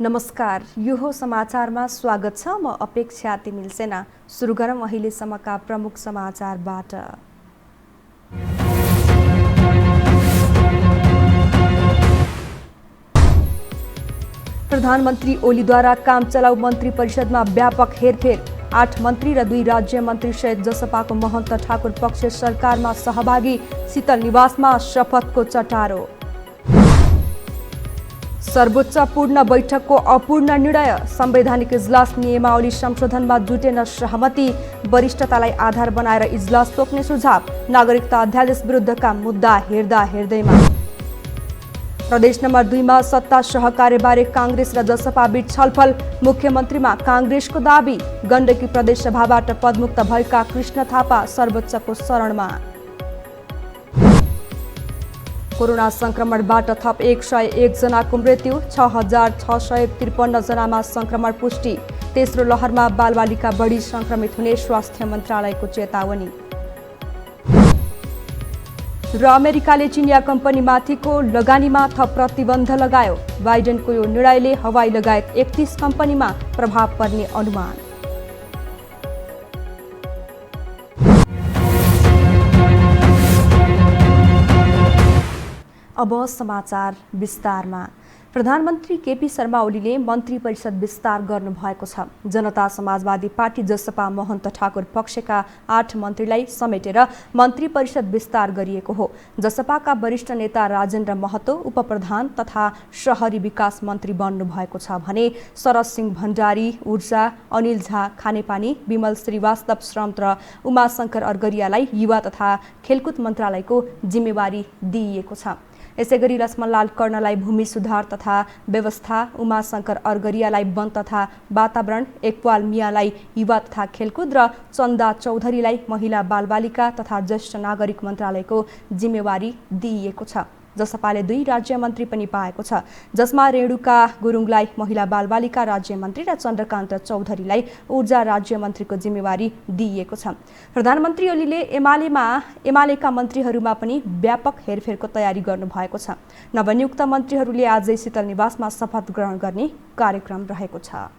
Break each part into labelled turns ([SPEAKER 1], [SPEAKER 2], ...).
[SPEAKER 1] नमस्कार, यो हो समाचारमा स्वागत छ। म अपेक्षा तिमिल सेना। सुरु गरौँ अहिलेसम्मका प्रमुख समाचारबाट। प्रधानमन्त्री ओलीद्वारा काम चलाउ मन्त्री परिषदमा व्यापक हेरफेर। 8 मन्त्री र 2 राज्य मन्त्री सहित जसपाको महन्त ठाकुर पक्ष सरकारमा सहभागी। शीतल निवासमा शपथको चटारो। सर्वोच्च पूर्ण बैठकको अपूर्ण निर्णय। संवैधानिक इजलास नियमावली संशोधनमा जुटेन सहमति। वरिष्ठतालाई आधार बनाएर इजलास तोक्ने सुझाव। नागरिकता अध्यादेश विरुद्धका मुद्दा हेर्दैमा प्रदेश नम्बर 2 मा सत्ता सहकार्यबारे कांग्रेस र जसपा बीच छलफल। मुख्यमन्त्रीमा कांग्रेसको दाबी। गण्डकी प्रदेश सभाबाट पदमुक्त भएका कृष्ण थापा सर्वोच्चको शरणमा। कोरोना संक्रमणबाट थप 101 जनाको मृत्यु। 6653 जनामा संक्रमण पुष्टि। तेस्रो लहरमा बालबालिका बढी संक्रमित हुने स्वास्थ्य मन्त्रालयको चेतावनी। र अमेरिकाले चिनिया कम्पनीमाथिको लगानीमा थप प्रतिबन्ध लगायो। बाइडेनको यो निर्णयले हवाई लगायत 31 कम्पनीमा प्रभाव पर्ने अनुमान। अब समाचार विस्तारमा। प्रधानमन्त्री केपी शर्मा ओलीले मन्त्री परिषद विस्तार गर्नुभएको छ। जनता समाजवादी पार्टी जसपा महन्त ठाकुर पक्षका 8 मन्त्रीलाई समेटेर मन्त्री परिषद विस्तार गरिएको हो। जसपाका वरिष्ठ नेता राजेन्द्र महतो उपप्रधान तथा शहरी विकास मन्त्री बन्नु भएको छ भने शरद सिंह भण्डारी ऊर्जा, अनिल झा खानेपानी, विमल श्रीवास्तव श्रम र उमाशंकर अर्गरियालाई युवा तथा खेलकुद मन्त्रालयको जिम्मेवारी दिइएको छ। यसैगरी लक्ष्मणलाल कर्णलाई भूमि सुधार तथा व्यवस्था, उमाशंकर अर्गरियालाई वन तथा वातावरण, एकपाल मियालाई युवा तथा खेलकुद र चन्दा चौधरीलाई महिला बालबालिका तथा ज्येष्ठ नागरिक मन्त्रालयको जिम्मेवारी दिइएको छ। जसपाले 2 राज्य मन्त्री पनि पाएको छ, जसमा रेणुका गुरुङलाई महिला बालबालिका राज्य मन्त्री र चन्द्रकान्त चौधरीलाई ऊर्जा राज्य मन्त्रीको जिम्मेवारी दिइएको छ। प्रधानमन्त्री ओलीले एमालेका मन्त्रीहरूमा पनि व्यापक हेरफेरको तयारी गर्नुभएको छ। नवनियुक्त मन्त्रीहरूले आजै शीतल निवासमा शपथ ग्रहण गर्ने कार्यक्रम रहेको छ।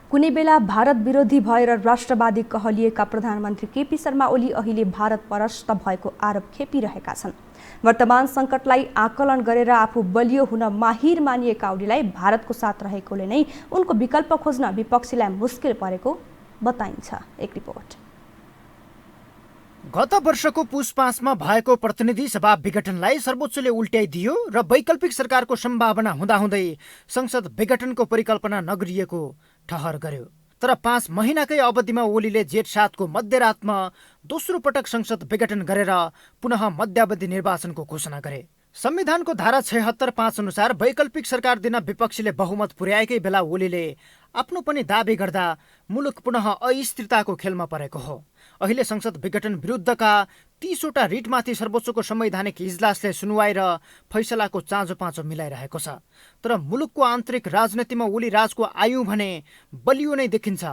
[SPEAKER 1] कुनै बेला भारत विरोधी भएर राष्ट्रवादी कहलिएका प्रधानमन्त्री केपी शर्मा ओली अहिले भारत परस्त भएको आरोप खेपिरहेका छन्। वर्तमान सङ्कटलाई आकलन गरेर आफू बलियो हुन माहिर मानिएका ओलीलाई भारतको साथ रहेकोले नै उनको विकल्प खोज्न विपक्षीलाई मुस्किल परेको बताइन्छ। एक रिपोर्ट।
[SPEAKER 2] गत वर्षको पुस 5 मा भएको प्रतिनिधि सभा विघटनलाई सर्वोच्चले उल्ट्याइदियो र वैकल्पिक सरकारको सम्भावना हुँदाहुँदै संसद विघटनको परिकल्पना नगरिएको ठहर गर्यो। तर 5 महिनाकै अवधिमा ओलीले जेठ 7 को मध्यरातमा दोस्रो पटक संसद विघटन गरेर पुनः मध्यावधि निर्वाचनको घोषणा गरे। संविधानको धारा 76(5) अनुसार वैकल्पिक सरकार दिन विपक्षीले बहुमत पुर्याएकै बेला ओलीले आफ्नो पनि दाबी गर्दा मुलुक पुनः अस्थिरताको खेलमा परेको हो। अहिले संसद विघटन विरुद्धका 30 वटा रिटमाथि सर्वोच्चको संवैधानिक इजलासले सुनुवाई र फैसलाको चाँजो पाँचो मिलाइरहेको छ। तर मुलुकको आन्तरिक राजनीतिमा ओली राजको आयु भने बलियो नै देखिन्छ।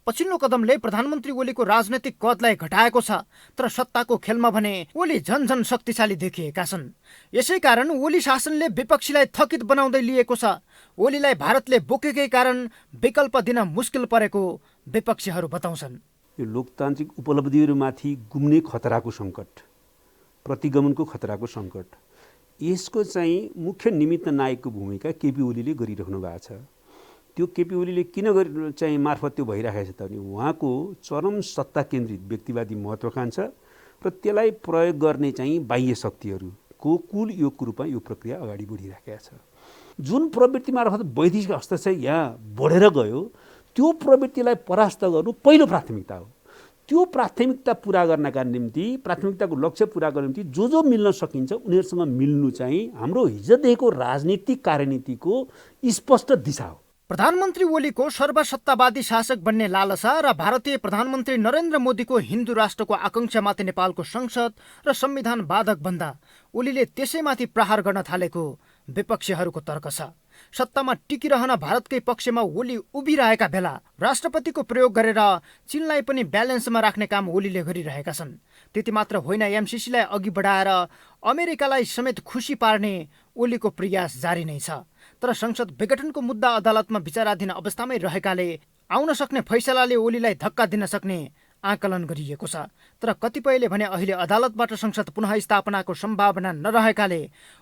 [SPEAKER 2] पछिल्लो कदमले प्रधानमन्त्री ओलीको राजनैतिक कदलाई घटाएको छ, तर सत्ताको खेलमा भने ओली झन शक्तिशाली देखिएका छन्। यसै कारण ओली शासनले विपक्षीलाई थकित बनाउँदै लिएको छ। ओलीलाई भारतले बोकेकै कारण विकल्प दिन मुस्किल परेको विपक्षीहरू बताउँछन्।
[SPEAKER 3] यो लोकतान्त्रिक उपलब्धिहरूमाथि गुम्ने खतराको सङ्कट, प्रतिगमनको खतराको सङ्कट, यसको चाहिँ मुख्य निमित्त नायकको भूमिका केपी ओलीले गरिराख्नु भएको छ। त्यो केपी ओलीले किन चाहिँ मार्फत त्यो भइरहेको छ त भने उहाँको चरम सत्ता केन्द्रित व्यक्तिवादी महत्त्वाकांक्षा र त्यसलाई प्रयोग गर्ने चाहिँ बाह्य शक्तिहरूको कुल योगको रूपमा यो प्रक्रिया अगाडि बढिरहेको छ। जुन प्रवृत्ति मार्फत वैदेशिक हस्तक्षेप यहाँ बढेर गयो त्यो प्रवृत्तिलाई परास्त गर्नु पहिलो प्राथमिकता हो। त्यो प्राथमिकता पुरा गर्नका निम्ति, प्राथमिकताको लक्ष्य पुरा गर्ने निम्ति जो मिल्न सकिन्छ उनीहरूसँग मिल्नु चाहिँ हाम्रो हिजोदेखिको राजनीतिक कार्यनीतिको स्पष्ट दिशा हो।
[SPEAKER 2] प्रधानमन्त्री ओलीको सर्वसत्तावादी शासक बन्ने लालसा र भारतीय प्रधानमन्त्री नरेन्द्र मोदीको हिन्दू राष्ट्रको आकांक्षामाथि नेपालको संसद र संविधान बाधक भन्दा ओलीले त्यसैमाथि प्रहार गर्न थालेको विपक्षीहरूको तर्क छ। सत्तामा टिकिरहन भारतकै पक्षमा ओली उभिरहेका बेला राष्ट्रपतिको प्रयोग गरेर चीनलाई पनि ब्यालेन्समा राख्ने काम ओलीले गरिरहेका छन्। त्यति मात्र होइन, एमसिसीलाई अघि बढाएर अमेरिकालाई समेत खुसी पार्ने ओलीको प्रयास जारी नै छ। तर संसद विघटनको मुद्दा अदालतमा विचाराधीन अवस्थामै रहेकाले आउन सक्ने फैसलाले ओलीलाई धक्का दिन सक्ने आकलन गरिएको छ। तर कतिपयले भने अहिले अदालतबाट संसद पुनः स्थापनाको सम्भावना नरहेकाले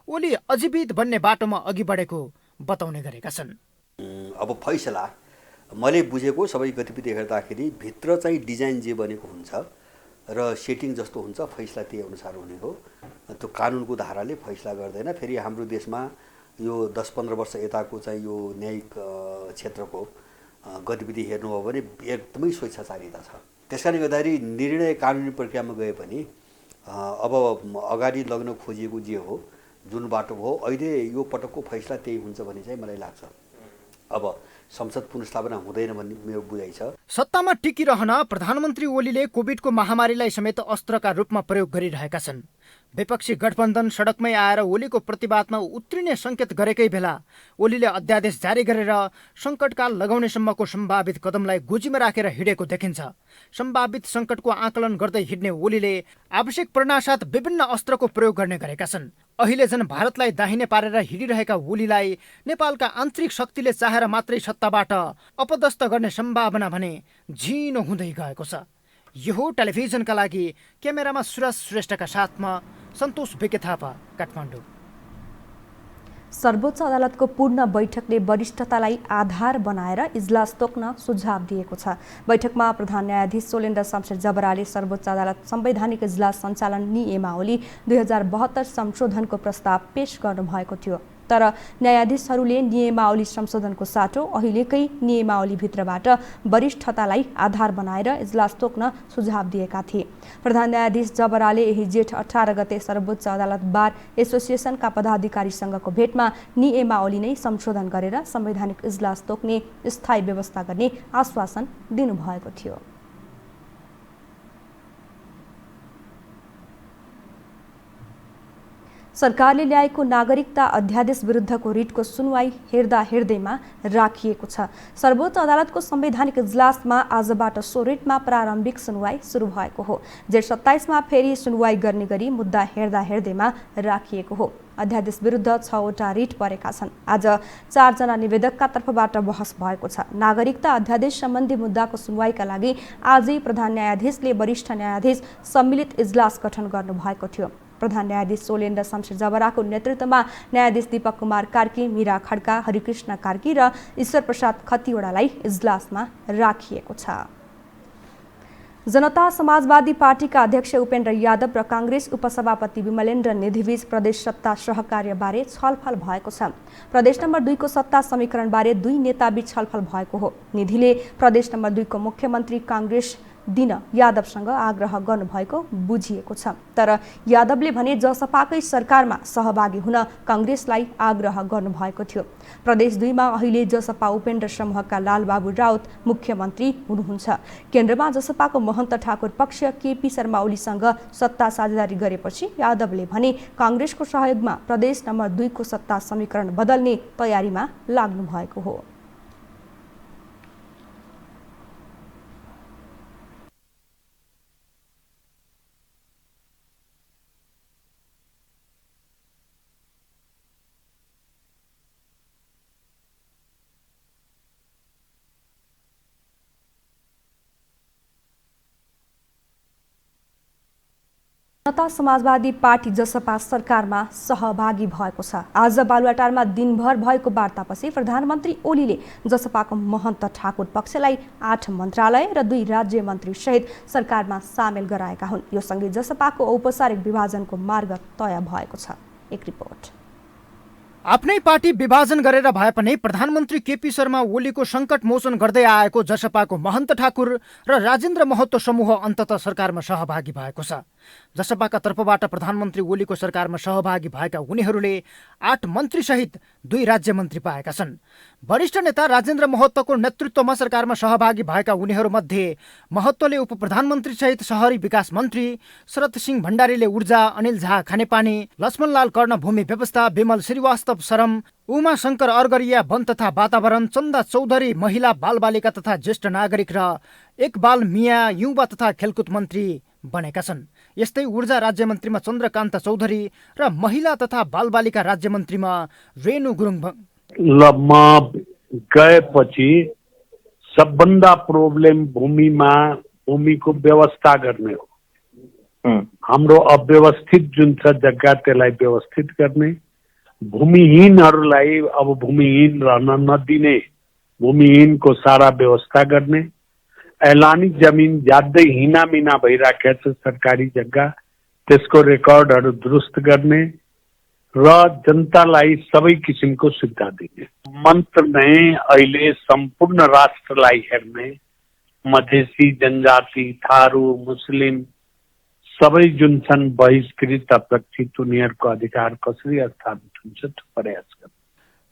[SPEAKER 2] ओली अजीवित बन्ने बाटोमा अघि बढेको बताउने गरेका छन्।
[SPEAKER 4] अब फैसला मैले बुझेको सबै गतिविधि हेर्दाखेरि भित्र चाहिँ डिजाइन जे बनेको हुन्छ र सेटिङ जस्तो हुन्छ फैसला त्यही अनुसार हुने हो। त्यो कानुनको धाराले फैसला गर्दैन। फेरि हाम्रो देशमा यो 10-15 वर्ष यताको चाहिँ यो न्यायिक क्षेत्रको गतिविधि हेर्नु हो भने एकदमै स्वेच्छाचारिता छ। त्यसकारणले गर्दाखेरि निर्णय कानुनी प्रक्रियामा गए पनि अब अगाडि लग्न खोजिएको जे हो जुन बाटो हो अहिले यो पटकको फैसला त्यही हुन्छ भन्ने चाहिँ मलाई लाग्छ। अब संसद पुनर्स्थापना हुँदैन भन्ने मेरो बुझाइ छ।
[SPEAKER 2] सत्तामा टिकिरहन प्रधानमन्त्री ओलीले कोभिडको महामारीलाई समेत अस्त्रका रूपमा प्रयोग गरिरहेका छन्। विपक्षी गठबन्धन सडकमै आएर ओलीको प्रतिवादमा उत्रिने सङ्केत गरेकै बेला ओलीले अध्यादेश जारी गरेर सङ्कटकाल लगाउनेसम्मको सम्भावित कदमलाई गोजीमा राखेर हिँडेको देखिन्छ। सम्भावित सङ्कटको आकलन गर्दै हिँड्ने ओलीले आवश्यक प्रेरणासाथ विभिन्न अस्त्रको प्रयोग गर्ने गरेका छन्। अहिले झन् भारतलाई दाहिने पारेर हिँडिरहेका ओलीलाई नेपालका आन्तरिक शक्तिले चाहेर मात्रै सत्ताबाट अपदस्थ गर्ने सम्भावना भने झिनो हुँदै गएको छ। यो हो टेलिभिजनका लागि क्यामेरामा सुरज श्रेष्ठका साथमा सन्तोष बिके थापा, काठमाडौँ।
[SPEAKER 1] सर्वोच्च अदालतको पूर्ण बैठकले वरिष्ठतालाई आधार बनाएर इजलास तोक्न सुझाव दिएको छ। बैठकमा प्रधान न्यायाधीश सोलेन्द्र शमशेर जबराले सर्वोच्च अदालत संवैधानिक इजलास सञ्चालन नियमावली 2072 संशोधनको प्रस्ताव पेश गर्नुभएको थियो। तर न्यायाधीशहरूले नियमावली संशोधनको साटो अहिलेकै नियमावलीभित्रबाट वरिष्ठतालाई आधार बनाएर इजलास तोक्न सुझाव दिएका थिए। प्रधान न्यायाधीश जबराले यही जेठ 18 गते सर्वोच्च अदालत बार एसोसिएसनका पदाधिकारीसँगको भेटमा नियमावली नै संशोधन गरेर संवैधानिक इजलास तोक्ने स्थायी व्यवस्था गर्ने आश्वासन दिनुभएको थियो। सरकारले ल्याएको नागरिकता अध्यादेश विरुद्धको रिटको सुनवाई हेर्दैमा राखिएको छ। सर्वोच्च अदालतको संवैधानिक इजलासमा आजबाट सो रिटमा प्रारम्भिक सुनवाई सुरु भएको हो। जेठ 27 मा फेरि सुनवाई गर्ने गरी मुद्दा हेर्दैमा राखिएको हो। अध्यादेश विरुद्ध 6 वटा रिट परेका छन्। आज 4 जना निवेदकका तर्फबाट बहस भएको छ। नागरिकता अध्यादेश सम्बन्धी मुद्दाको सुनवाईका लागि आजै प्रधान न्यायाधीशले वरिष्ठ न्यायाधीश सम्मिलित इजलास गठन गर्नुभएको थियो। प्रधान न्यायाधीश सोलेन्द्र शमशेर जबराको नेतृत्वमा न्यायाधीश दीपक कुमार कार्की, मीरा खड्का, हरिकृष्ण कार्की र ईश्वर प्रसाद खतिवडालाई इजलासमा राखिएको छ। जनता समाजवादी पार्टीका अध्यक्ष उपेन्द्र यादव र कांग्रेस उपसभापति विमलेन्द्र निधिबीच प्रदेश सत्ता सहकार्यबारे छलफल भएको छ। प्रदेश नम्बर 2 को सत्ता समीकरणबारे दुई नेताबीच छलफल भएको हो। निधिले प्रदेश नम्बर 2 को मुख्यमन्त्री कांग्रेस दिन यादवसँग आग्रह गर्नुभएको बुझिएको छ। तर यादवले भने जसपाकै सरकारमा सहभागी हुन कांग्रेसलाई आग्रह गर्नुभएको थियो। प्रदेश 2 मा अहिले जसपा उपेन्द्र समूहका लालबाबु राउत मुख्यमन्त्री हुनुहुन्छ। केन्द्रमा जसपाको महन्त ठाकुर पक्ष केपी शर्मा ओलीसँग सत्ता साझेदारी गरेपछि यादवले भने कांग्रेसको सहयोगमा प्रदेश नम्बर 2 को सत्ता समीकरण बदल्ने तयारीमा लाग्नु भएको हो। जनता समाजवादी पार्टी जसपा सरकारमा सहभागी भएको छ। आज बालुवाटारमा दिनभर भएको वार्तापछि प्रधानमन्त्री ओलीले जसपाको महन्त ठाकुर पक्षलाई 8 मन्त्रालय र 2 राज्य मन्त्री सहित सरकारमा सामेल गराएका हुन्। यो सँगै जसपाको औपचारिक विभाजनको मार्ग तय भएको छ। एक रिपोर्ट।
[SPEAKER 2] आफ्नै पार्टी विभाजन गरेर भए पनि प्रधानमन्त्री केपी शर्मा ओलीको सङ्कट मोचन गर्दै आएको जसपाको महन्त ठाकुर र राजेन्द्र महतो समूह अन्ततः सरकारमा सहभागी भएको छ। जसपाका तर्फबाट प्रधानमन्त्री ओलीको सरकारमा सहभागी भएका उनीहरूले 8 मन्त्रीसहित 2 राज्य मन्त्री पाएका छन्। वरिष्ठ नेता राजेन्द्र महतोको नेतृत्वमा सरकारमा सहभागी भएका उनीहरूमध्ये महतोले उप प्रधानमन्त्रीसहित शहरी विकास मन्त्री, शरद सिंह भण्डारीले ऊर्जा, अनिल झा खानेपानी, लक्ष्मणलाल कर्ण भूमि व्यवस्था, विमल श्रीवास्तव श्रम, उमा शङ्कर अर्गरिया वन तथा वातावरण, चन्दा चौधरी महिला बालबालिका तथा ज्येष्ठ नागरिक र इकबाल मिया युवा तथा खेलकुद मन्त्री बनेका छन्। यस्तै ऊर्जा राज्यमन्त्रीमा चन्द्रकान्त चौधरी र महिला तथा बालबालिका राज्यमन्त्रीमा रेणु गुरुङ
[SPEAKER 5] म गएपछि सबभन्दा प्रब्लम भूमिको व्यवस्था गर्ने हो। हाम्रो अव्यवस्थित जुन छ जग्गा त्यसलाई व्यवस्थित गर्ने, भूमिहीनहरूलाई अब भूमिहीन रहन नदिने, भूमिहीनको सारा व्यवस्था गर्ने, ऐलानी जमिन ज्यादै हिनामिना भइराखेको छ सरकारी जग्गा, त्यसको रेकर्डहरू दुरुस्त गर्ने र जनतालाई सबै किसिमको सुविधा दिने। मन्त्र नै अहिले सम्पूर्ण राष्ट्रलाई हेर्ने, मधेसी जनजाति, थारू, मुस्लिम सबै जुन छन् बहिष्कृत अपेक्षित उनीहरूको अधिकार कसरी स्थापित हुन्छ त्यो प्रयास गर्ने।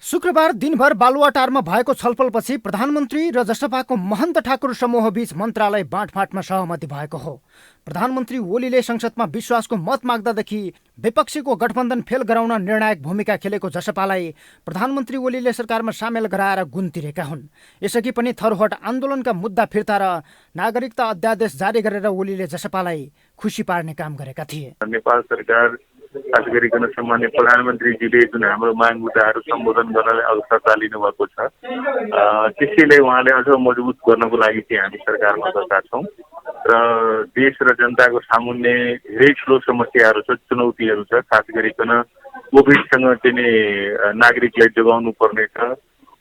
[SPEAKER 2] शुक्रबार दिनभर बालुवाटारमा भएको छलफलपछि प्रधानमन्त्री र जसपाको महन्त ठाकुर समूहबीच मन्त्रालय बाँडफाँटमा सहमति भएको हो। प्रधानमन्त्री ओलीले संसदमा विश्वासको मत माग्दादेखि विपक्षीको गठबन्धन फेल गराउन निर्णायक भूमिका खेलेको जसपालाई प्रधानमन्त्री ओलीले सरकारमा सामेल गराएर गुन्तिरेका हुन्। यसअघि पनि थरहट आन्दोलनका मुद्दा फिर्ता र नागरिकता अध्यादेश जारी गरेर ओलीले जसपालाई खुसी पार्ने काम गरेका थिए।
[SPEAKER 6] नेपाल सरकार खास गरिकन सम्माननीय प्रधानमन्त्रीजीले जुन हाम्रो माग मुद्दाहरू सम्बोधन गर्नलाई अवसर चालिनु भएको छ, त्यसैले उहाँले अझ मजबुत गर्नको लागि चाहिँ हामी सरकारमा बसेका छौँ र देश र जनताको सामुन्ने धेरै ठुलो समस्याहरू छ, चुनौतीहरू छ। खास गरिकन कोभिडसँग चाहिँ नि नागरिकलाई जोगाउनु पर्ने छ,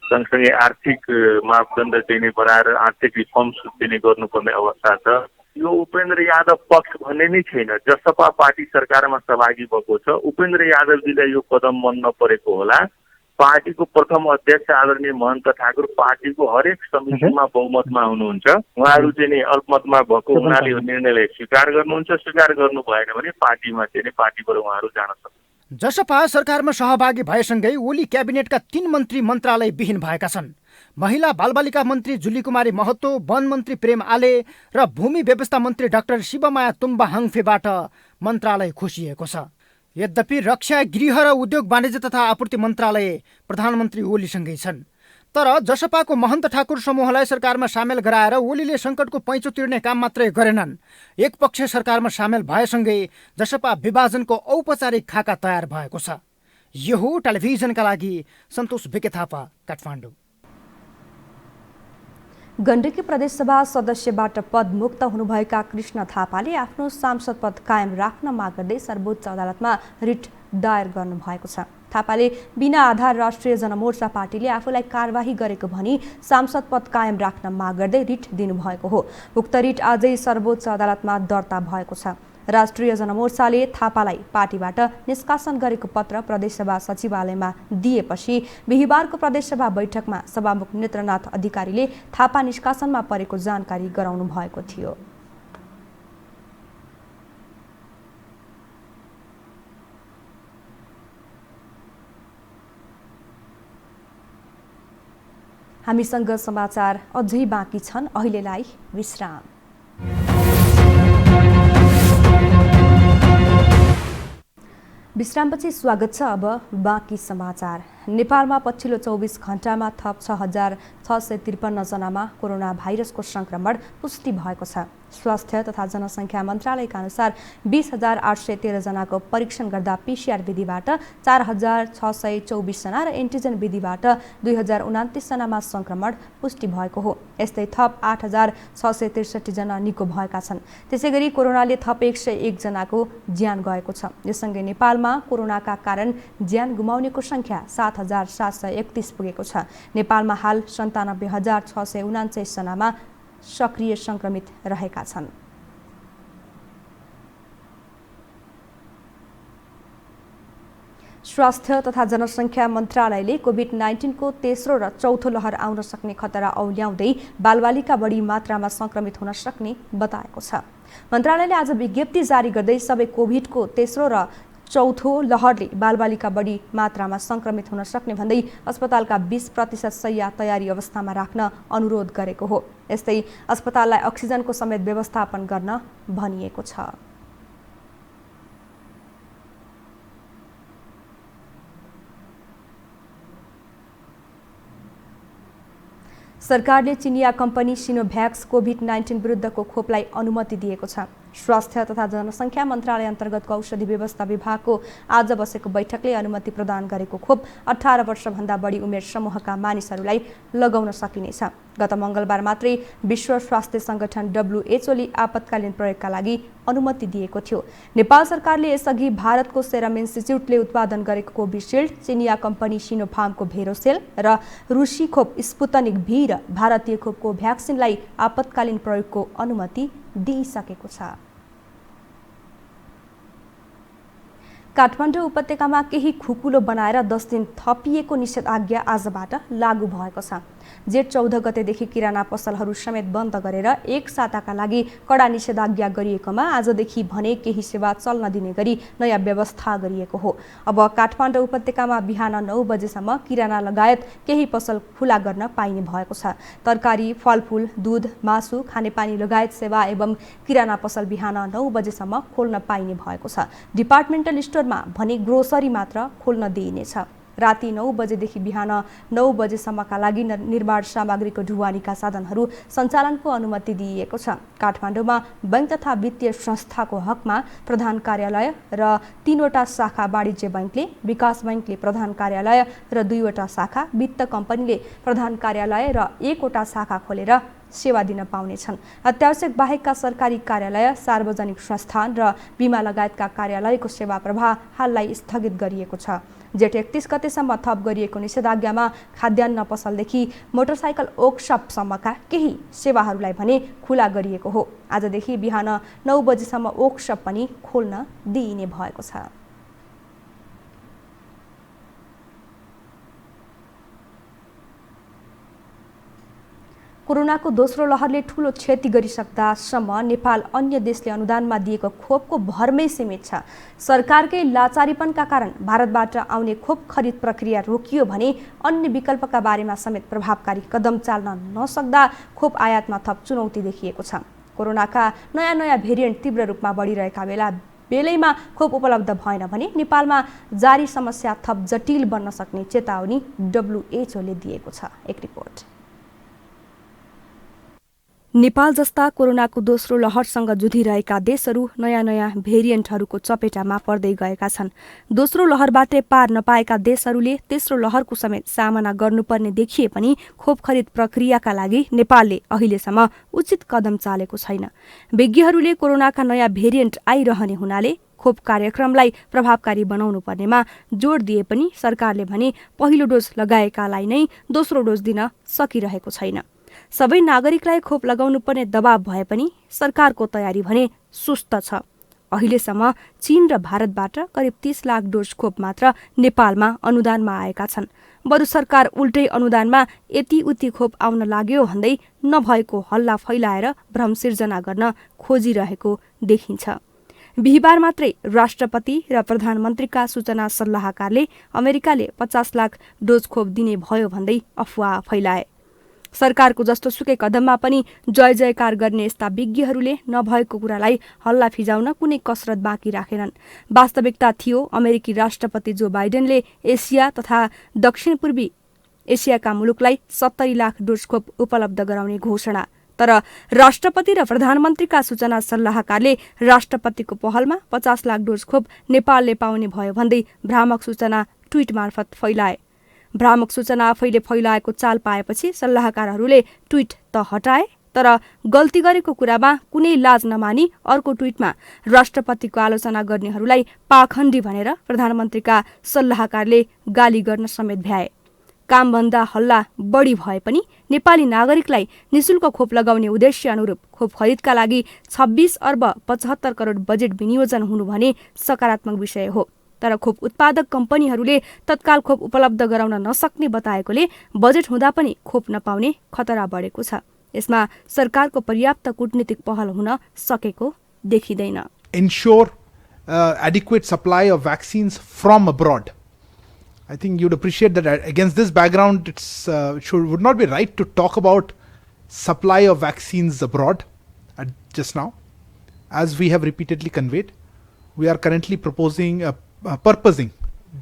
[SPEAKER 6] सँगसँगै आर्थिक मापदण्ड चाहिँ नि बनाएर आर्थिक रिफर्म्स चाहिँ नि गर्नुपर्ने अवस्था छ। यो उपेन्द्र यादव पक्ष भन्ने नै छैन, जसपा पार्टी सरकारमा सहभागी भएको छ। उपेन्द्र यादवजीलाई यो कदम मन नपरेको होला। पार्टीको प्रथम अध्यक्ष आदरणीय महन्त ठाकुर पार्टीको हरेक समितिमा बहुमतमा हुनुहुन्छ। उहाँहरू चाहिँ नि अल्पमतमा भएको हुनाले यो निर्णयलाई स्वीकार गर्नुहुन्छ। स्वीकार गर्नु भएन भने पार्टीमा चाहिँ नि पार्टीबाट उहाँहरू जान सक्नुहुन्छ।
[SPEAKER 2] जसपा सरकारमा सहभागी भएसँगै ओली क्याबिनेटका 3 मन्त्री मन्त्रालय विहीन भएका छन्। महिला बालबालिका मन्त्री जुली कुमारी महतो, वन मन्त्री प्रेम आले र भूमि व्यवस्था मन्त्री डाक्टर शिवमाया तुम्बा हाङफेबाट मन्त्रालय खोसिएको छ। यद्यपि रक्षा, गृह र उद्योग वाणिज्य तथा आपूर्ति मन्त्रालय प्रधानमन्त्री ओलीसँगै छन्। तर जसपाको महन्त ठाकुर समूहलाई सरकारमा सामेल गराएर ओलीले सङ्कटको पैँचो तिर्ने काम मात्रै गरेनन्। एक पक्ष सरकारमा सामेल भएसँगै जसपा विभाजनको औपचारिक खाका तयार भएको छ। यो हो टेलिभिजनका लागि सन्तोष बिके थापा, काठमाडौँ।
[SPEAKER 1] गण्डकी प्रदेशसभा सदस्यबाट पदमुक्त हुनुभएका कृष्ण थापाले आफ्नो सांसद पद कायम राख्न माग गर्दै सर्वोच्च अदालतमा रिट दायर गर्नुभएको छ। थापाले बिना आधार राष्ट्रिय जनमोर्चा पार्टीले आफूलाई कारवाही गरेको भनी सांसद पद कायम राख्न माग गर्दै रिट दिनुभएको हो। उक्त रिट आजै सर्वोच्च अदालतमा दर्ता भएको छ। राष्ट्रिय जनमोर्चाले थापालाई पार्टीबाट निष्कासन गरेको पत्र प्रदेशसभा सचिवालयमा दिएपछि बिहिबारको प्रदेशसभा बैठकमा सभामुख नेत्रनाथ अधिकारीले थापा निष्कासनमा परेको जानकारी गराउनु भएको थियो। हामीसँग समाचार अझै बाँकी छन्, अहिलेलाई विश्राम। विश्रामपछि स्वागत छ। अब बाँकी समाचार। नेपालमा पछिल्लो 24 घण्टामा थप 6,653 जनामा कोरोना भाइरसको संक्रमण पुष्टि भएको छ। स्वास्थ्य तथा जनसङ्ख्या मन्त्रालयका अनुसार 20,813 जनाको परीक्षण गर्दा पिसिआर विधिबाट 4,624 जना र एन्टिजेन विधिबाट 2,029 जनामा संक्रमण पुष्टि भएको हो। यस्तै थप 8,663 जना निको भएका छन्। त्यसैगरी कोरोनाले थप 101 जनाको ज्यान गएको छ। यससँगै नेपालमा कोरोनाका कारण ज्यान गुमाउनेको संख्या 7,731 पुगेको छ। नेपालमा हाल 97,649 जनामा सक्रिय संक्रमित रहेका छन्। स्वास्थ्य तथा जनसङ्ख्या मन्त्रालयले कोभिड-19 को तेस्रो र चौथो लहर आउन सक्ने खतरा औल्याउँदै बालबालिका बढी मात्रामा संक्रमित हुन सक्ने बताएको छ। मन्त्रालयले आज विज्ञप्ति जारी गर्दै सबै कोभिडको तेस्रो र चौथो लहरले बालबालिका बढी मात्रामा संक्रमित हुन सक्ने भन्दै अस्पतालका 20% शय्या तयारी अवस्थामा राख्न अनुरोध गरेको हो। यस्तै अस्पताललाई अक्सिजनको समेत व्यवस्थापन गर्न भनिएको छ। सरकारले चिनिया कम्पनी सिनोभ्याक्स कोभिड-19 विरुद्धको खोपलाई अनुमति दिएको छ। स्वास्थ्य तथा जनसङ्ख्या मन्त्रालय अन्तर्गतको औषधि व्यवस्था विभागको आज बसेको बैठकले अनुमति प्रदान गरेको खोप 18 वर्षभन्दा बढी उमेर समूहका मानिसहरूलाई लगाउन सकिनेछ। गत मङ्गलबार मात्रै विश्व स्वास्थ्य सङ्गठन WHOले आपतकालीन प्रयोगका लागि अनुमति दिएको थियो। नेपाल सरकारले यसअघि भारतको सेरम इन्स्टिच्युटले उत्पादन गरेको कोभिसिल्ड, चिनिया कम्पनी सिनोफार्मको भेरोसेल र रुसी खोप स्पुतनिक भी र भारतीय खोपको भ्याक्सिनलाई आपतकालीन प्रयोगको अनुमति दिइसकेको छ। काठमाडौँ उपत्यकामा केही खुकुलो बनाएर 10 दिन थपिएको निषेधाज्ञा आजबाट लागू भएको छ। जेठ 14 गतेदेखि किराना पसलहरू समेत बन्द गरेर एक साताका लागि कडा निषेधाज्ञा गरिएकोमा आजदेखि भने केही सेवा चल्न दिने गरी नयाँ व्यवस्था गरिएको हो। अब काठमाडौँ उपत्यकामा बिहान 9 बजेसम्म किराना लगायत केही पसल खुला गर्न पाइने भएको छ। तरकारी, फलफुल, दूध, मासु, खानेपानी लगायत सेवा एवं किराना पसल बिहान 9 बजेसम्म खोल्न पाइने भएको छ। डिपार्टमेन्टल स्टोरमा भने ग्रोसरी मात्र खोल्न दिइनेछ। राति 9 बजेदेखि बिहान 9 बजेसम्मका लागि निर्माण सामग्रीको ढुवानीका साधनहरू सञ्चालनको अनुमति दिइएको छ। काठमाडौँमा बैंक तथा वित्तीय संस्थाको हकमा प्रधान कार्यालय र 3वटा शाखा वाणिज्य बैंकले, विकास बैंकले प्रधान कार्यालय र 2वटा शाखा, वित्त कम्पनीले प्रधान कार्यालय र 1वटा शाखा खोलेर सेवा दिन पाउनेछन्। अत्यावश्यक बाहेकका सरकारी कार्यालय, सार्वजनिक संस्थान र बिमा लगायतका कार्यालयको सेवा प्रवाह हाललाई स्थगित गरिएको छ। जेठ 31 गतेसम्म थप गरिएको निषेधाज्ञामा खाद्यान्न पसलदेखि मोटरसाइकल वर्कसपसम्मका केही सेवाहरूलाई भने खुला गरिएको हो। आजदेखि बिहान 9 बजेसम्म वर्कसप पनि खोल्न दिइने भएको छ। कोरोनाको दोस्रो लहरले ठूलो क्षति गरिसक्दासम्म नेपाल अन्य देशले अनुदानमा दिएको खोपको भरमै सीमित छ। सरकारकै लाचारीपनका कारण भारतबाट आउने खोप खरिद प्रक्रिया रोकियो भने अन्य विकल्पका बारेमा समेत प्रभावकारी कदम चाल्न नसक्दा खोप आयातमा थप चुनौती देखिएको छ। कोरोनाका नयाँ भेरिएन्ट तीव्र रूपमा बढिरहेका बेलैमा खोप उपलब्ध भएन भने नेपालमा जारी समस्या थप जटिल बन्न सक्ने चेतावनी WHOले दिएको छ। एक रिपोर्ट। नेपाल जस्ता कोरोनाको दोस्रो लहरसँग जुधिरहेका देशहरू नयाँ भेरिएन्टहरूको चपेटामा पर्दै गएका छन्। दोस्रो लहरबाटै पार नपाएका देशहरूले तेस्रो लहरको समेत सामना गर्नुपर्ने देखिए पनि खोप खरिद प्रक्रियाका लागि नेपालले अहिलेसम्म उचित कदम चालेको छैन। विज्ञहरूले कोरोनाका नयाँ भेरिएन्ट आइरहने हुनाले खोप कार्यक्रमलाई प्रभावकारी बनाउनु पर्नेमा जोड दिए पनि सरकारले भने पहिलो डोज लगाएकालाई नै दोस्रो डोज दिन सकिरहेको छैन। सबै नागरिकलाई खोप लगाउनु पर्ने दबाव भए पनि सरकारको तयारी भने सुस्त छ। अहिलेसम्म चीन र भारतबाट करिब 30 लाख डोज खोप मात्र नेपालमा अनुदानमा आएका छन्। बरु सरकार उल्टै अनुदानमा यति उति खोप आउन लाग्यो भन्दै नभएको हल्ला फैलाएर भ्रम सिर्जना गर्न खोजिरहेको देखिन्छ। बिहिबार मात्रै राष्ट्रपति र प्रधानमन्त्रीका सूचना सल्लाहकारले अमेरिकाले 50 लाख डोज खोप दिने भयो भन्दै अफवाह फैलाए। सरकारको जस्तो सुकै कदममा पनि जय जयकार गर्ने यस्ता विज्ञहरूले नभएको कुरालाई हल्ला फिजाउन कुनै कसरत बाँकी राखेनन्। वास्तविकता थियो अमेरिकी राष्ट्रपति जो बाइडेनले एसिया तथा दक्षिण पूर्वी एसियाका मुलुकलाई 70 लाख डोज खोप उपलब्ध गराउने घोषणा। तर राष्ट्रपति र प्रधानमन्त्रीका सूचना सल्लाहकारले राष्ट्रपतिको पहलमा 50 लाख डोज खोप नेपालले पाउने भयो भन्दै भ्रामक सूचना ट्विट मार्फत फैलाए। भ्रामक सूचना आफैले फैलाएको चाल पाएपछि सल्लाहकारहरूले ट्विट त हटाए, तर गल्ती गरेको कुरामा कुनै लाज नमानी अर्को ट्विटमा राष्ट्रपतिको आलोचना गर्नेहरूलाई पाखण्डी भनेर प्रधानमन्त्रीका सल्लाहकारले गाली गर्न समेत भ्याए। कामभन्दा हल्ला बढी भए पनि नेपाली नागरिकलाई निशुल्क खोप लगाउने उद्देश्य अनुरूप खोप खरिदका लागि 26 अर्ब 75 करोड बजेट विनियोजन हुनु भने सकारात्मक विषय हो। तर खोप उत्पादक कम्पनीहरूले तत्काल खोप उपलब्ध गराउन नसक्ने बताएकोले बजेट हुँदा पनि खोप नपाउने खतरा बढेको छ। यसमा सरकारको पर्याप्त कूटनीतिक पहल हुन सकेको देखिँदैन।
[SPEAKER 7] Ensure adequate supply of vaccines from abroad. I think you'd appreciate that against this background, it's would not be right to talk about supply of vaccines abroad just now. As we have repeatedly conveyed, we are currently purposing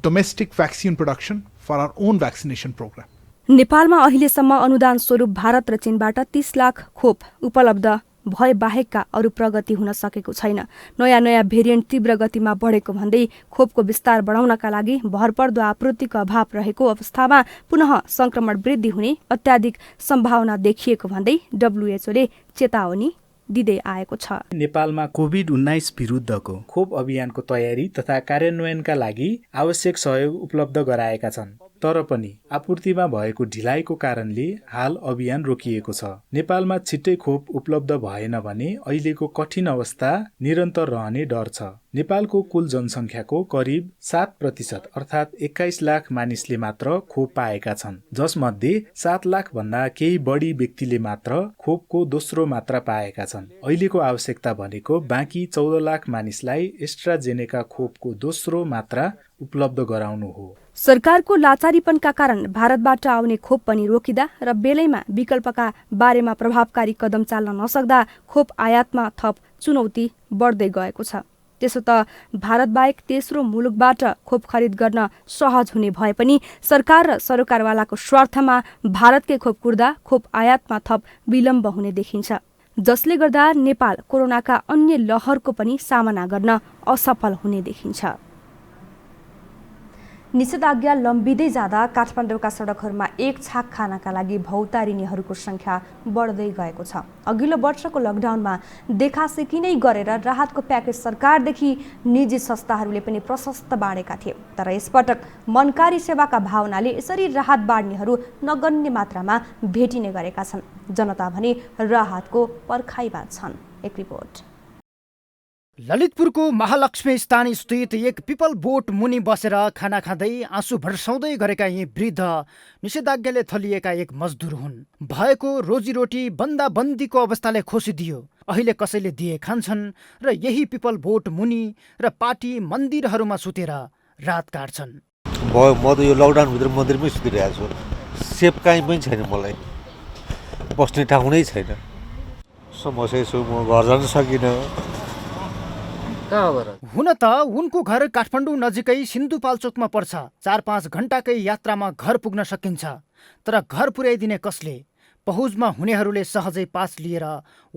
[SPEAKER 7] domestic vaccine production for our own vaccination program.
[SPEAKER 1] नेपालमा अहिलेसम्म अनुदान स्वरूप भारत र चीनबाट 30 लाख खोप उपलब्ध भए बाहेकका अरू प्रगति हुन सकेको छैन। नयाँ भेरिएन्ट तीव्र गतिमा बढेको भन्दै खोपको विस्तार बढाउनका लागि भरपर्दो आपूर्तिको अभाव रहेको अवस्थामा पुनः संक्रमण वृद्धि हुने अत्याधिक सम्भावना देखिएको भन्दै डब्ल्युएचओले चेतावनी दिँदै आएको छ।
[SPEAKER 8] नेपालमा कोभिड-19 विरुद्धको खोप अभियानको तयारी तथा कार्यान्वयनका लागि आवश्यक सहयोग उपलब्ध गराएका छन्, तर पनि आपूर्तिमा भएको ढिलाइको कारणले हाल अभियान रोकिएको छ। नेपालमा छिट्टै खोप उपलब्ध भएन भने अहिलेको कठिन अवस्था निरन्तर रहने डर छ। नेपालको कुल जनसङ्ख्याको करिब 7% अर्थात् 21 लाख मानिसले मात्र खोप पाएका छन्, जसमध्ये 7 लाख भन्दा केही बढी व्यक्तिले मात्र खोपको दोस्रो मात्रा पाएका छन्। अहिलेको आवश्यकता भनेको बाँकी 14 लाख मानिसलाई एस्ट्राजेनेका खोपको दोस्रो मात्रा उपलब्ध गराउनु हो।
[SPEAKER 1] सरकारको लाचारीपनका कारण भारतबाट आउने खोप पनि रोकिँदा र बेलैमा विकल्पका बारेमा प्रभावकारी कदम चाल्न नसक्दा खोप आयातमा थप चुनौती बढ्दै गएको छ। त्यसो त भारतबाहेक तेस्रो मुलुकबाट खोप खरिद गर्न सहज हुने भए पनि सरकार र सरोकारवालाको स्वार्थमा भारतकै खोप कुर्दा खोप आयातमा थप विलम्ब हुने देखिन्छ, जसले गर्दा नेपाल कोरोनाका अन्य लहरको पनि सामना गर्न असफल हुने देखिन्छ। निषेधाज्ञा लम्बिँदै जाँदा काठमाडौँका सडकहरूमा एक छाक खानाका लागि भौतारिनेहरूको संख्या बढ्दै गएको छ। अघिल्लो वर्षको लकडाउनमा देखासेखी नै गरेर राहतको प्याकेज सरकारदेखि निजी संस्थाहरूले पनि प्रशस्त बाँडेका थिए, तर यसपटक मनकारी सेवाका भावनाले यसरी राहत बाँड्नेहरू नगण्य मात्रामा भेटिने गरेका छन्। जनता भने राहतको पर्खाइमा छन्। एक रिपोर्ट।
[SPEAKER 2] ललितपुरको महालक्ष्मी स्थान स्थित एक पिपल बोट मुनि बसेर खाना खाँदै आँसु भर्साउँदै गरेका यी वृद्ध निषेधाज्ञाले थलिएका एक मजदुर हुन्। भएको रोजीरोटी बन्दाबन्दीको अवस्थाले खोसिदियो। अहिले कसैले दिए खान्छन् र यही पिपल बोट मुनि र पार्टी मन्दिरहरूमा सुतेर रात काट्छन्।
[SPEAKER 9] म त यो लकडाउनभित्र मन्दिरमै सुतिरहेको छु। सेफ काहीँ पनि छैन, मलाई बस्ने ठाउँ नै छैन। समस्या छु, म घर जान सकिनँ।
[SPEAKER 2] हुन त उनको घर काठमाडौँ नजिकै सिन्धुपाल्चोकमा पर्छ। 4-5 घण्टाकै यात्रामा घर पुग्न सकिन्छ, तर घर पुर्याइदिने कसले? पहुजमा हुनेहरूले सहजै पास लिएर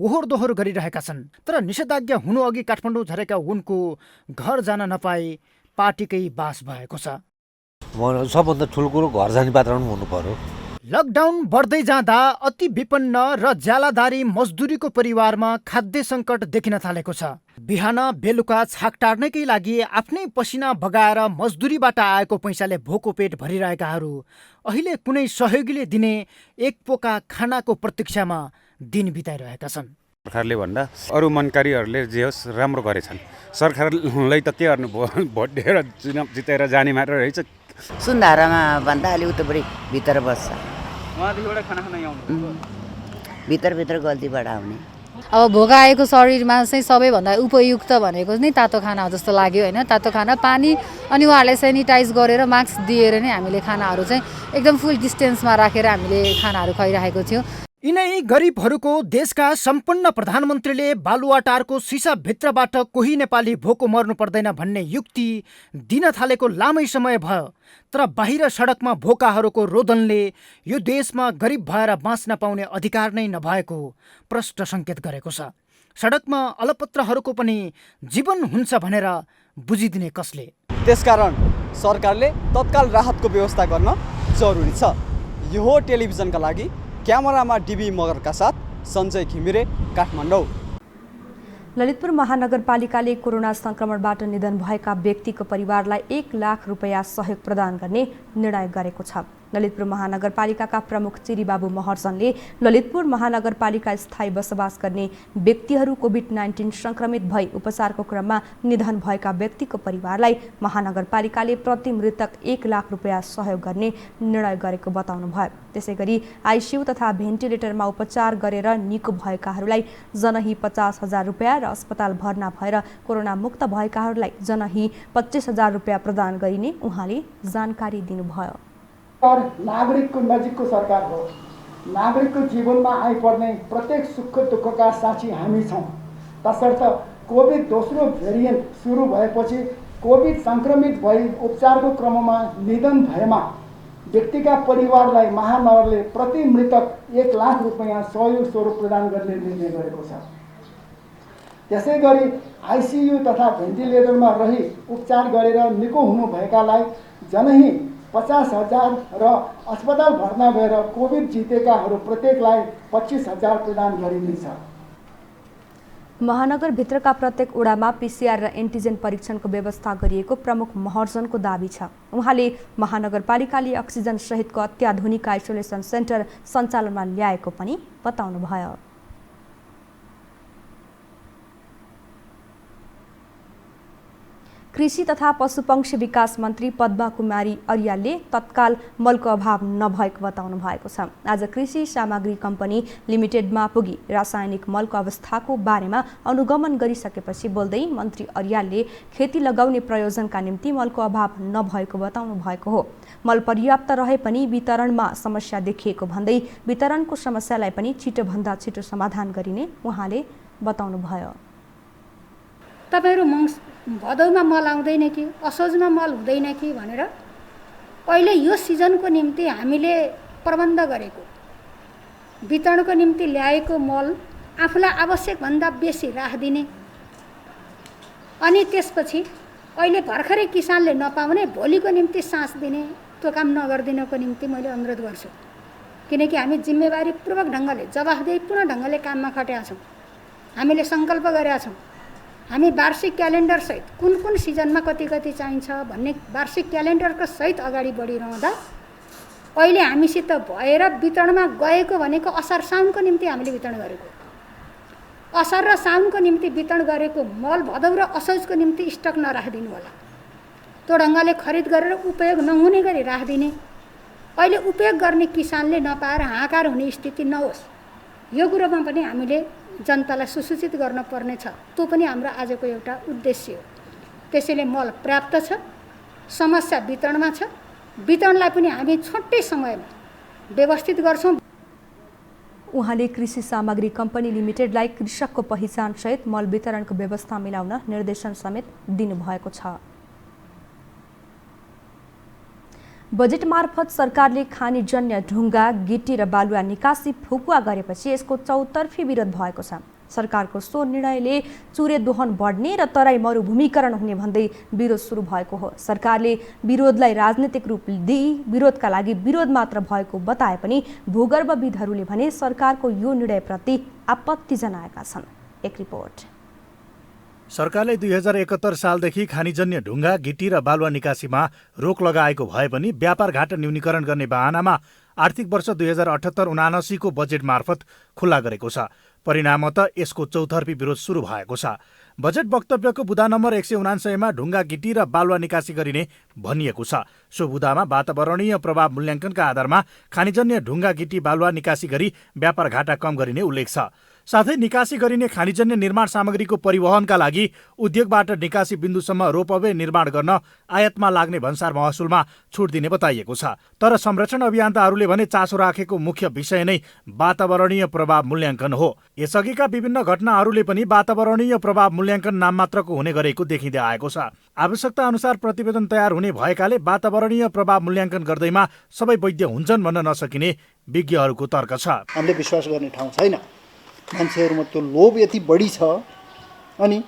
[SPEAKER 2] ओहोर दोहोर गरिरहेका छन्। तर निषेधाज्ञा हुनु अघि काठमाडौँ झरेका उनको घर जान नपाए पार्टीकै बास भएको छ।
[SPEAKER 9] सबभन्दा ठुलो कुरो घर जाने वातावरण हुनु पर्यो।
[SPEAKER 2] लकडाउन बढ्दै जाँदा अति विपन्न र ज्यालादारी मजदुरीको परिवारमा खाद्य सङ्कट देखिन थालेको छ। बिहान बेलुका छाक टार्नकै लागि आफ्नै पसिना बगाएर मजदुरीबाट आएको पैसाले भोको पेट भरिरहेकाहरू अहिले कुनै सहयोगीले दिने एक पोका खानाको प्रतीक्षामा दिन बिताइरहेका छन्।
[SPEAKER 10] सरकारले भन्दा अरू मनकारीहरूले जे होस् राम्रो गरेछन्। सरकारलाई त के गर्नु भयो, भोट दिएर जितेर जाने मात्र रहेछ।
[SPEAKER 11] सुन्धारामा भन्दा अलि उतापट्टि भित्र बस्छ, भित्र गल्तीबाट आउने।
[SPEAKER 12] अब भोगाएको शरीरमा चाहिँ सबैभन्दा उपयुक्त भनेको नै तातो खाना हो जस्तो लाग्यो होइन। तातो खाना, पानी, अनि उहाँहरूलाई सेनिटाइज गरेर मास्क दिएर नै हामीले खानाहरू चाहिँ एकदम फुल डिस्टेन्समा राखेर हामीले खानाहरू खुवाइरहेको थियौँ।
[SPEAKER 2] यिनै गरिबहरूको देशका सम्पन्न प्रधानमन्त्रीले बालुवाटारको सिसाभित्रबाट कोही नेपाली भोको मर्नु पर्दैन भन्ने युक्ति दिन थालेको लामै समय भयो, तर बाहिर सडकमा भोकाहरूको रोदनले यो देशमा गरिब भएर बाँच्न पाउने अधिकार नै नभएको प्रष्ट सङ्केत गरेको छ। सडकमा अलपत्रहरूको पनि जीवन हुन्छ भनेर बुझिदिने कसले?
[SPEAKER 13] त्यसकारण सरकारले तत्काल राहतको व्यवस्था गर्न जरुरी छ। यो हो टेलिभिजनका लागि क्यामेरामा डिबी मगरका साथ सञ्जय घिमिरे, काठमाडौँ।
[SPEAKER 1] ललितपुर महानगरपालिकाले कोरोना संक्रमणबाट निधन भएका व्यक्तिको परिवारलाई 1 लाख रुपैयाँ सहयोग प्रदान गर्ने निर्णय गरेको छ। ललितपुर महानगरपालिकाका प्रमुख चिरीबाबु महर्जनले ललितपुर महानगरपालिका स्थायी बसोबास गर्ने व्यक्तिहरू कोभिड-19 संक्रमित भई उपचारको क्रममा निधन भएका व्यक्तिको परिवारलाई महानगरपालिकाले प्रति मृतक 1 लाख रुपैयाँ सहयोग गर्ने निर्णय गरेको बताउनुभयो। त्यसैगरी आइसियु तथा भेन्टिलेटरमा उपचार गरेर निको भएकाहरूलाई जनही 50,000 रुपैयाँ र अस्पताल भर्ना भएर कोरोना मुक्त भएकाहरूलाई जनही 25,000 रुपैयाँ प्रदान गरिने उहाँले जानकारी दिनुभयो।
[SPEAKER 14] नागरिकको नजिकको सरकार हो। नागरिकको जीवनमा आइपर्ने प्रत्येक सुख दुःखका साक्षी हामी छौँ। तसर्थ कोभिड दोस्रो भेरिएन्ट सुरु भएपछि कोभिड सङ्क्रमित भई उपचारको क्रममा निधन भएमा व्यक्तिका परिवारलाई महानगरले प्रति मृतक 1 लाख रुपैयाँ सहयोग स्वरूप प्रदान गर्ने निर्णय गरेको छ। त्यसै गरी आइसियु तथा भेन्टिलेटरमा रही उपचार गरेर निको हुनुभएकालाई जनही 50,000 र अस्पताल भर्ना भएर कोभिड जितेकाहरू प्रत्येकलाई 25,000 प्रदान गरिनेछ।
[SPEAKER 1] महानगरभित्रका प्रत्येक ओडामा पिसिआर र एन्टिजेन परीक्षणको व्यवस्था गरिएको प्रमुख महर्जनको दाबी छ। उहाँले महानगरपालिकाले अक्सिजन सहितको अत्याधुनिक आइसोलेसन सेन्टर सञ्चालनमा ल्याएको पनि बताउनुभयो। कृषि तथा पशुपक्षी विकास मन्त्री पद्मा कुमारी अर्यालले तत्काल मलको अभाव नभएको बताउनु भएको छ। आज कृषि सामग्री कम्पनी लिमिटेडमा पुगी रासायनिक मलको अवस्थाको बारेमा अनुगमन गरिसकेपछि बोल्दै मन्त्री अर्यालले खेती लगाउने प्रयोजनका निम्ति मलको अभाव नभएको बताउनु भएको हो। मल पर्याप्त रहे पनि वितरणमा समस्या देखिएको भन्दै वितरणको समस्यालाई पनि छिटोभन्दा छिटो समाधान गरिने उहाँले बताउनुभयो।
[SPEAKER 15] तपाईहरु भदौमा मल आउँदैन कि असोजमा मल हुँदैन कि भनेर अहिले यो सिजनको निम्ति हामीले प्रबन्ध गरेको वितरणको निम्ति ल्याएको मल आफूलाई आवश्यक भन्दा बेसी राखिदिने अनि त्यसपछि अहिले भर्खरै किसानले नपाउने भोलिको निम्ति सास दिने त्यो काम नगर्दिनको निम्ति मैले अनुरोध गर्छु। किनकि हामी जिम्मेवारीपूर्वक ढङ्गले जवाफदेहीपूर्ण ढङ्गले काममा खटेका छौँ। हामीले सङ्कल्प गरेका छौँ। हामी वार्षिक क्यालेन्डर सहित कुन कुन सिजनमा कति कति चाहिन्छ भन्ने वार्षिक क्यालेन्डरको सहित अगाडि बढिरहँदा अहिले हामीसित भएर वितरणमा गएको भनेको असार साउनको निम्ति हामीले वितरण गरेको, असार र साउनको निम्ति वितरण गरेको मल भदौ र असोजको निम्ति स्टक नराखिदिनु होला। त्यो ढङ्गले खरिद गरेर उपयोग नहुने गरी राखिदिने, अहिले उपयोग गर्ने किसानले नपाएर हाहाकार हुने स्थिति नहोस् यो कुरोमा पनि हामीले जनतालाई सुसूचित गर्न पर्ने छ। त्यो पनि हाम्रो आजको एउटा उद्देश्य हो। त्यसैले मल पर्याप्त छ, समस्या वितरणमा छ, वितरणलाई पनि हामी छोटै समयमा व्यवस्थित गर्छौँ।
[SPEAKER 1] उहाँले कृषि सामग्री कम्पनी लिमिटेडलाई कृषकको पहिचान सहित मल वितरणको व्यवस्था मिलाउन निर्देशन समेत दिनुभएको छ। बजेट मार्फत सरकारले खानीजन्य ढुङ्गा, गिटी र बालुवा निकासी फुकुवा गरेपछि यसको चौतर्फी विरोध भएको छ। सरकारको सो निर्णयले चुरे दोहन बढ्ने र तराई मरुभूमिकरण हुने भन्दै विरोध सुरु भएको हो। सरकारले विरोधलाई राजनीतिक रूप दिई विरोधका लागि विरोध मात्र भएको बताए पनि भूगर्भविदहरूले भने सरकारको यो निर्णयप्रति आपत्ति जनाएका छन्। एक रिपोर्ट।
[SPEAKER 16] सरकारले 2071 सालदेखि खानीजन्य ढुङ्गा, गिटी र बालुवा निकासीमा रोक लगाएको भए पनि व्यापार घाटा न्यूनीकरण गर्ने बहानामा आर्थिक वर्ष 2078-79 को बजेट मार्फत खुल्ला गरेको छ। परिणामतः यसको चौतर्फी विरोध सुरु भएको छ। बजेट वक्तव्यको बुँदा नम्बर 179 मा ढुङ्गा, गिटी र बालुवा निकासी गरिने भनिएको छ। सो बुँदामा वातावरणीय प्रभाव मूल्याङ्कनका आधारमा खानीजन्य ढुङ्गा, गिटी, बालुवा निकासी गरी व्यापार घाटा कम गरिने उल्लेख छ। साथै निकासी गरिने खानीजन्य निर्माण सामग्रीको परिवहनका लागि उद्योगबाट निकासी बिन्दुसम्म रोपवे निर्माण गर्न आयातमा लाग्ने भन्सार महसुलमा छुट दिने बताइएको छ। तर संरक्षण अभियन्ताहरूले भने चासो राखेको मुख्य विषय नै वातावरणीय प्रभाव मूल्याङ्कन हो। यसअघिका विभिन्न घटनाहरूले पनि वातावरणीय प्रभाव मूल्याङ्कन नाममात्रको हुने गरेको देखिँदै आएको छ। आवश्यकता अनुसार प्रतिवेदन तयार हुने भएकाले वातावरणीय प्रभाव मूल्याङ्कन गर्दैमा सबै वैध हुन्छन् भन्न नसकिने विज्ञहरूको तर्क छ।
[SPEAKER 17] हामीले विश्वास गर्ने ठाउँ छैन। मान्छेहरूमा त्यो लोभ यति बढी छ। अनि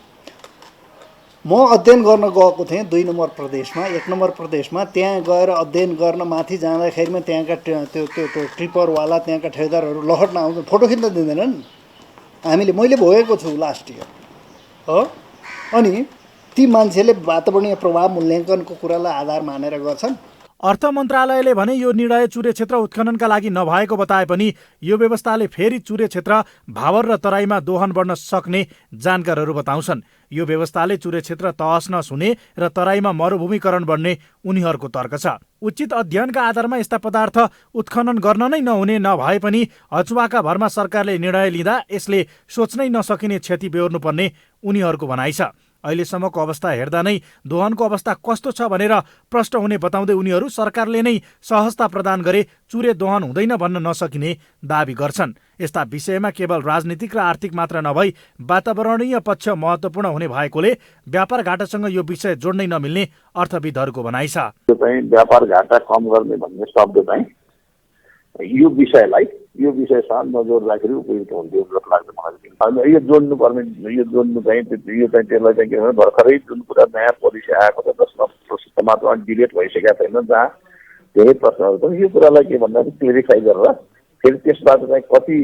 [SPEAKER 17] म अध्ययन गर्न गएको थिएँ 2 नम्बर प्रदेशमा, 1 नम्बर प्रदेशमा। त्यहाँ गएर अध्ययन गर्न माथि जाँदाखेरिमा त्यहाँका त्यो ट्रिपरवाला त्यहाँका ठेकेदारहरू लहट नआउँछ, फोटो खिच्न दिँदैनन्। मैले भोगेको छु लास्ट इयर हो। अनि ती मान्छेले वातावरणीय प्रभाव मूल्याङ्कनको कुरालाई आधार मानेर गर्छन्।
[SPEAKER 16] अर्थ मन्त्रालयले भने यो निर्णय चुरे क्षेत्र उत्खननका लागि नभएको बताए पनि यो व्यवस्थाले फेरि चुरे क्षेत्र भावर र तराईमा दोहन बढ्न सक्ने जानकारहरू बताउँछन्। यो व्यवस्थाले चुरे क्षेत्र तहस नहस हुने र तराईमा मरुभूमिकरण बढ्ने उनीहरूको तर्क छ। उचित अध्ययनका आधारमा यस्ता पदार्थ उत्खनन गर्न नै नहुने नभए पनि अचुवाका भरमा सरकारले निर्णय लिँदा यसले सोच्नै नसकिने क्षति बेहोर्नुपर्ने उनीहरूको भनाइ छ। अहिलेसम्मको अवस्था हेर्दा नै दोहनको अवस्था कस्तो छ भनेर प्रश्न हुने बताउँदै उनीहरू सरकारले नै सहजता प्रदान गरे चुरे दोहन हुँदैन भन्न नसकिने दावी गर्छन्। यस्ता विषयमा केवल राजनीतिक र आर्थिक मात्र नभई वातावरणीय पक्ष महत्त्वपूर्ण हुने भएकोले व्यापार घाटासँग यो विषय जोड्नै नमिल्ने अर्थविदहरूको भनाइ छ।
[SPEAKER 18] व्यापार घाटा कम गर्ने भन्ने शब्द चाहिँ यो विषयसँग नजोड्दाखेरि उपयुक्त हुन्थ्यो जस्तो लाग्छ मलाई। यो जोड्नुपर्ने त्यसलाई चाहिँ के भने भर्खरै जुन कुरा नयाँ पोलिसी आएको छ जसमा प्रशस्त मात्रामा डिबेट भइसकेका छैन, जहाँ धेरै प्रश्नहरू छन्, यो कुरालाई के भन्दाखेरि क्लियरिफाई गरेर फेरि त्यसबाट चाहिँ कति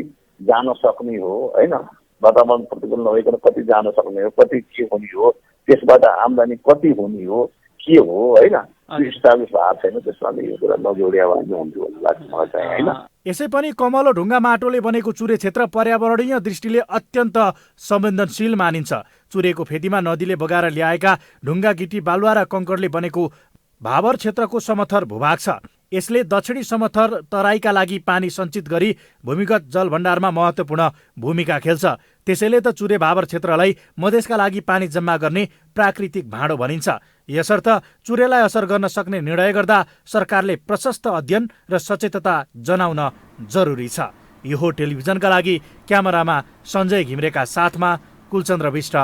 [SPEAKER 18] जान सक्ने हो होइन, वातावरण प्रतिकूल नभइकन कति जान सक्ने हो, कति के हुने हो, त्यसबाट आम्दानी कति हुने हो के हो होइन, इस्टाब्लिस भएको छैन। त्यसमा यो कुरा नजोडिया भए हुन्थ्यो भन्ने लाग्छ मलाई चाहिँ होइन।
[SPEAKER 16] यसै पनि कमलो ढुङ्गा माटोले बनेको चुरे क्षेत्र पर्यावरणीय दृष्टिले अत्यन्त संवेदनशील मानिन्छ। चुरेको फेदीमा नदीले बगाएर ल्याएका ढुङ्गा गिटी बालुवा र कङ्करले बनेको भावर क्षेत्रको समथर भूभाग छ। यसले दक्षिणी समथर तराईका लागि पानी सञ्चित गरी भूमिगत जलभण्डारमा महत्त्वपूर्ण भूमिका खेल्छ। त्यसैले त चुरे भावर क्षेत्रलाई मधेसका लागि पानी जम्मा गर्ने प्राकृतिक भाँडो भनिन्छ। यसर्थ चुरेलाई असर गर्न सक्ने निर्णय गर्दा सरकारले प्रशस्त अध्ययन र सचेतता जनाउन जरुरी छ। यो हो टेलिभिजनका लागि क्यामेरामा सञ्जय घिम्रेका साथमा कुलचन्द्र विष्ट,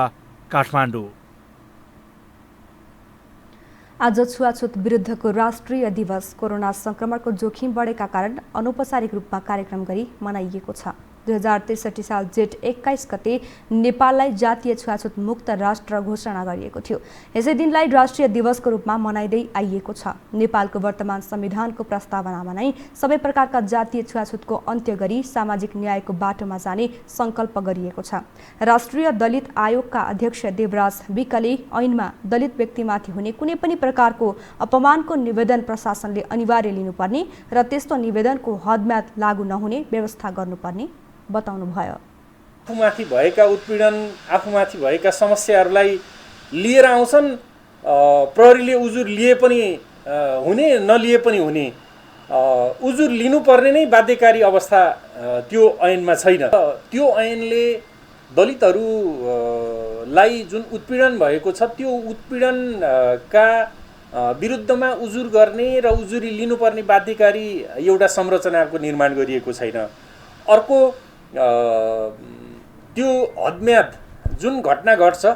[SPEAKER 16] काठमाडौँ।
[SPEAKER 1] आज छुवाछुत विरुद्धको राष्ट्रिय दिवस कोरोना संक्रमणको जोखिम बढेका कारण अनौपचारिक रूपमा कार्यक्रम गरी मनाइएको छ। 2063 साल जेठ 21 गते नेपाललाई जातीय छुवाछुत मुक्त राष्ट्र घोषणा गरिएको थियो। यसै दिनलाई राष्ट्रिय दिवसको रूपमा मनाइँदै आइएको छ। नेपालको वर्तमान संविधानको प्रस्तावनामा नै सबै प्रकारका जातीय छुवाछुतको अन्त्य गरी सामाजिक न्यायको बाटोमा जाने सङ्कल्प गरिएको छ। राष्ट्रिय दलित आयोगका अध्यक्ष देवराज विकले ऐनमा दलित व्यक्तिमाथि हुने कुनै पनि प्रकारको अपमानको निवेदन प्रशासनले अनिवार्य लिनुपर्ने र त्यस्तो निवेदनको हदम्याद लागू नहुने व्यवस्था गर्नुपर्ने बताउनुभयो।
[SPEAKER 19] आफूमाथि भएका उत्पीडन, आफूमाथि भएका समस्याहरूलाई लिएर आउँछन्। प्रहरीले उजुर लिए पनि हुने, नलिए पनि हुने, उजुर लिनुपर्ने नै बाध्यकारी अवस्था त्यो ऐनमा छैन। त्यो ऐनले दलितहरूलाई जुन उत्पीडन भएको छ त्यो उत्पीडनका विरुद्धमा उजुर गर्ने र उजुरी लिनुपर्ने बाध्यकारी एउटा संरचनाको निर्माण गरिएको छैन। अर्को त्यो हदम्याद जुन घटना घट्छ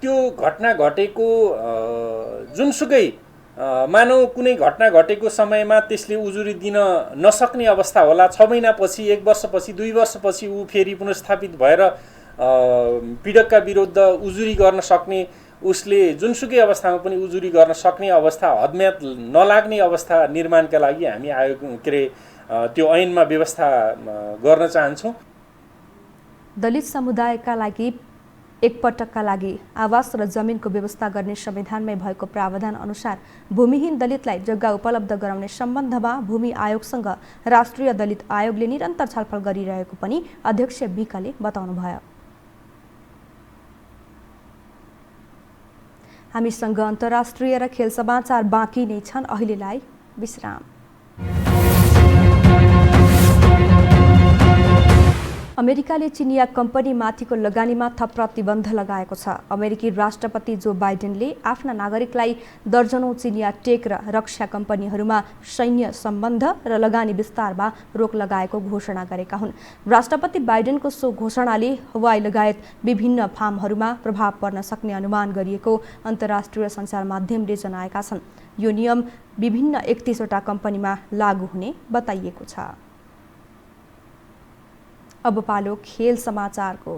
[SPEAKER 19] त्यो घटना घटेको जुनसुकै मानव कुनै घटना घटेको समयमा त्यसले उजुरी दिन नसक्ने अवस्था होला। 6 महिनापछि, 1 वर्षपछि, 2 वर्षपछि ऊ फेरि पुनर्स्थापित भएर पीडकका विरुद्ध उजुरी गर्न सक्ने, उसले जुनसुकै अवस्थामा पनि उजुरी गर्न सक्ने अवस्था, हदम्याद नलाग्ने अवस्था निर्माणका लागि हामी आयोग त्यो ऐनमा व्यवस्था गर्न चाहन्छौँ।
[SPEAKER 1] दलित समुदायका लागि एकपटकका लागि आवास र जमिनको व्यवस्था गर्ने संविधानमै भएको प्रावधान अनुसार भूमिहीन दलितलाई जग्गा उपलब्ध गराउने सम्बन्धमा भूमि आयोगसँग राष्ट्रिय दलित आयोगले निरन्तर छलफल गरिरहेको पनि अध्यक्ष विकले बताउनुभयो। हामीसँग अन्तर्राष्ट्रिय र खेल समाचार बाँकी नै छन्। अहिलेलाई विश्राम। अमेरिकाले चिनिया कम्पनीमाथिको लगानीमा थप प्रतिबन्ध लगाएको छ। अमेरिकी राष्ट्रपति जो बाइडेनले आफ्ना नागरिकलाई दर्जनौं चिनिया टेक र रक्षा कम्पनीहरूमा सैन्य सम्बन्ध र लगानी विस्तारमा रोक लगाएको घोषणा गरेका हुन्। राष्ट्रपति बाइडेनको सो घोषणाले हवाई लगायत विभिन्न फार्महरूमा प्रभाव पर्न सक्ने अनुमान गरिएको अन्तर्राष्ट्रिय सञ्चार माध्यमले जनाएका छन्। यो नियम विभिन्न 31 वटा कम्पनीमा लागू हुने बताइएको छ। अब पालो खेल समाचारको।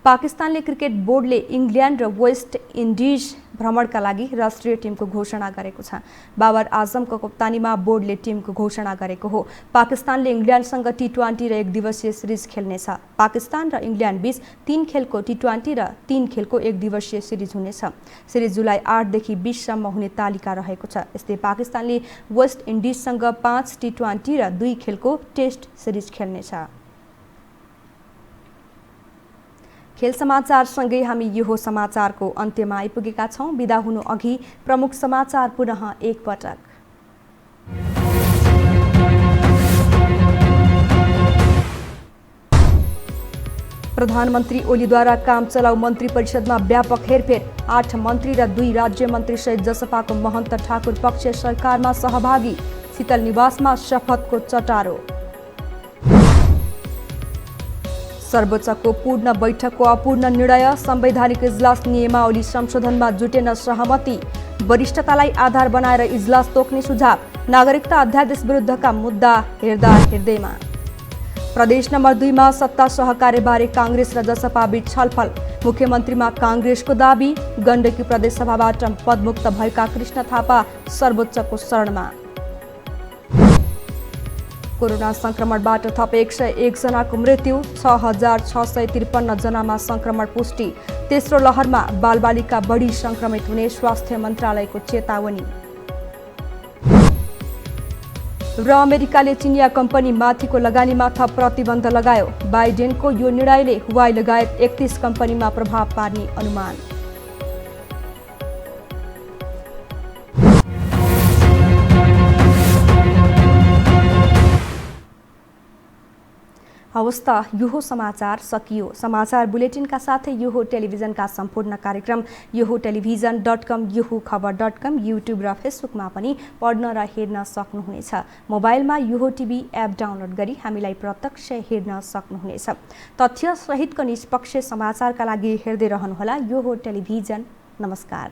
[SPEAKER 1] पाकिस्तानले क्रिकेट बोर्डले इङ्ल्यान्ड र वेस्ट इन्डिज भ्रमणका लागि राष्ट्रिय टिमको घोषणा गरेको छ। बाबर आजमको कप्तानीमा बोर्डले टिमको घोषणा गरेको हो। पाकिस्तानले इङ्ल्यान्डसँग टी20 र 1 दिवसीय सिरिज खेल्नेछ। पाकिस्तान र इङ्ल्यान्ड बीच 3 खेलको टी20 र 3 खेलको 1 दिवसीय सिरिज हुनेछ। सिरिज जुलाई 8 देखि 20 सम्म हुने तालिका रहेको छ। यस्तै पाकिस्तानले वेस्ट इन्डिजसँग 5 टी20 र 2 खेलको टेस्ट सिरिज खेल्नेछ। खेल समाचारसँगै हामी यो समाचारको अन्त्यमा आइपुगेका छौं। बिदा हुनु अघि प्रमुख समाचार पुनः एकपटक। प्रधानमन्त्री ओलीद्वारा काम चलाउ मन्त्री परिषदमा व्यापक हेरफेर। 8 मन्त्री र 2 राज्य मन्त्री सहित जसपाको महन्त ठाकुर पक्ष सरकारमा सहभागी। शीतल निवासमा शपथको चटारो। सर्वोच्चको पूर्ण बैठकको अपूर्ण निर्णय। संवैधानिक इजलास नियमावली संशोधनमा जुटेन सहमति। वरिष्ठतालाई आधार बनाएर इजलास तोक्ने सुझाव। नागरिकता अध्यादेश विरुद्धका मुद्दा हेर्दा हेर्दैमा। प्रदेश नम्बर 2 मा सत्ता सहकार्यबारे कांग्रेस र जसपा बीच छलफल। मुख्यमन्त्रीमा कांग्रेसको दाबी। गण्डकी प्रदेशसभाबाट पदमुक्त भएका कृष्ण थापा सर्वोच्चको शरणमा। कोरोना संक्रमणबाट थप 101 जनाको मृत्यु। 6653 जनामा संक्रमण पुष्टि। तेस्रो लहरमा बालबालिका बढी संक्रमित हुने स्वास्थ्य मन्त्रालयको चेतावनी। र अमेरिकाले चिनिया कम्पनी माथिको लगानीमा थप प्रतिबन्ध लगायो। बाइडेनको यो निर्णयले हुवाई लगायत 31 कम्पनीमा प्रभाव पार्ने अनुमान। हवस् त यो समाचार सकियो। समाचार बुलेटिनका साथै यो टेलिभिजनका सम्पूर्ण कार्यक्रम यो टेलिभिजन.com, यो खबर.com, युट्युब र फेसबुकमा पनि पढ्न र हेर्न सक्नुहुनेछ। मोबाइलमा यो टिभी एप डाउनलोड गरी हामीलाई प्रत्यक्ष हेर्न सक्नुहुनेछ। तथ्य सहितको निष्पक्ष समाचारका लागि हेर्दै रहनुहोला यो टेलिभिजन। नमस्कार।